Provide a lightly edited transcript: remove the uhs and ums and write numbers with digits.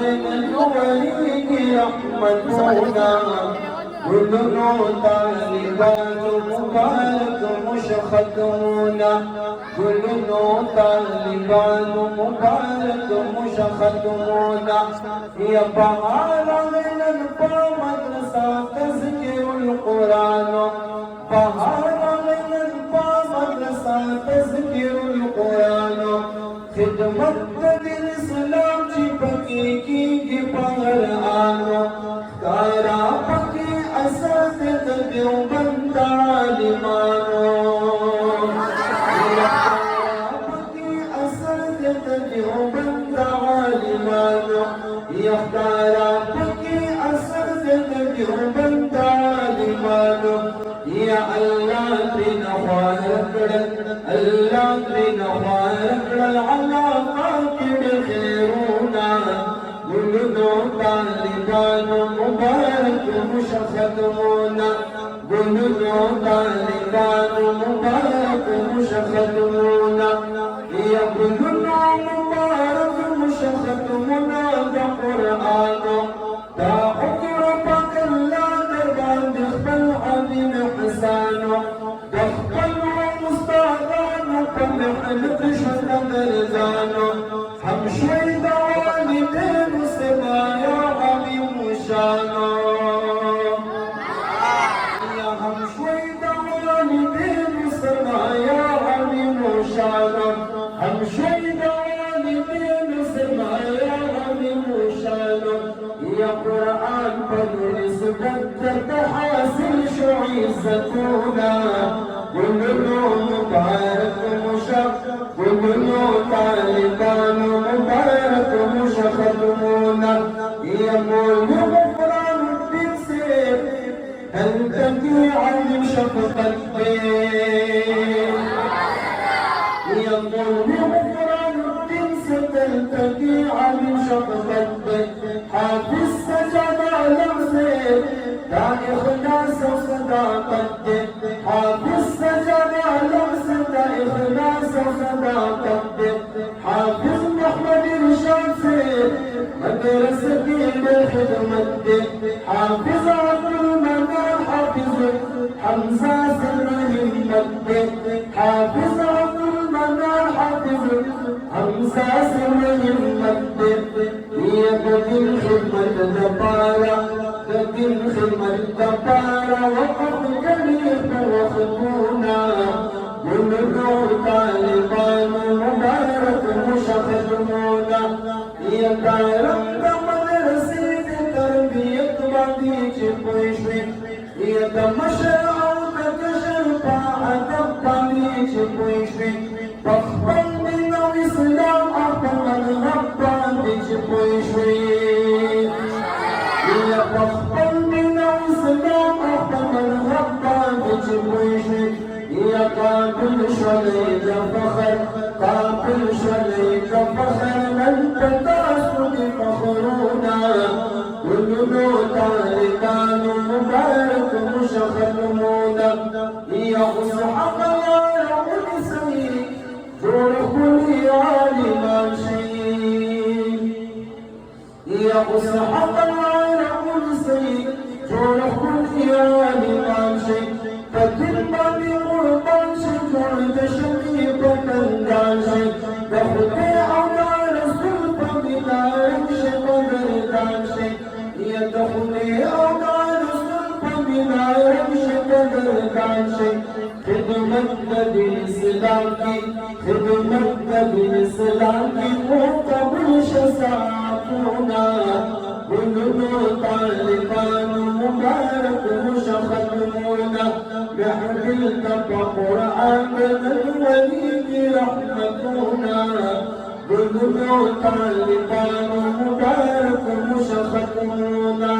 الوليد رحمتنا كل طالبات مبارك مشختمونا كل طالبات مبارك مشختمونا يا بهار من مدرسة تذكر القرآن بهار من مدرسة تذكر القرآن خدمت الإسلام پکی کی پہرانو کارا پکی اسد دیوبند عالمانو پکی اسد دیوبند عالمانو یختارا پکی اسد دیوبند عالمانو یا اللہ تینا خوارکڑ اللہ تینا خوارکڑ العلاقہ کی بخیرونا گلنو طالبان مبارک مشختمونا گلنو طالبان مبارک مشختمونا یا گلنو مبارک مشختمونا دا قرآنو دا حکر پاک اللہ دربان دخبل عظیم حسانو دخبل ومستعدانو کم حلق شدن رزانو ہم شوید والدین سبایا عظیم شانو یا ہم شوید والدین سبایا عظیم شانو ہم شوید والدین سبایا عظیم شانو یا قرآن پر نسبت تحاصل شعیزتونا گلنو مبارک مشق گلنو طالبان مبارک مشختمونا یا مول غفران الدین سے هل تکی علم شفقت پہ یا مول غفران الدین سے هل تکی علم شفقت پہ حافظ سجادہ لفظے دا اخلاص و صداقت دے حافظ سجادہ لفظ دا اخلاص و صداقت دے حافظ محمد ارشاد سے مدرسہ کی خدمت دے حافظ عبد المنان حافظ حمزہ سر ہمت دے حافظ عبد المنان حافظ حمزہ سر ہمت دے یہ بدل خدمت دپارا بدل خدمت دپارا وقت جلیل وخطونا گلنو طالبان مبارک مشختمونا یا کارم دا مدرسی دی تربیت باندی چی پوشوی یا دا مشر او دا کشر پا عدب باندی چی پوشوی پخبن دینو اسلام اپن مذہب باندی چی پوشوی یا پخبن دینو اسلام اپن مذہب باندی چی پوشوی یا قابل شلید فخر قابل شلید فخر من تتاسد فخرونا گلنو طالبان مبارک مشختمونا یا اسحق یا قدسی جور کلی عالمان شید یا اسحق یا قدسی جور کلی عالمان شید فدل بانی قربان شد جوڑ شمی پتندان شد دخلی اولا رسول پبیدارم شد بدردان شد یا دخلی اولا رسول پبیدارم شد بدردان شد خدمت دین اسلام کی خدمت دین اسلام کی مقبل شساعتونا گلنو طالبان مبارک مشختمونا بحبلك فقرآن الوليد رحمتنا گلنو طالبان مبارک مشختمونا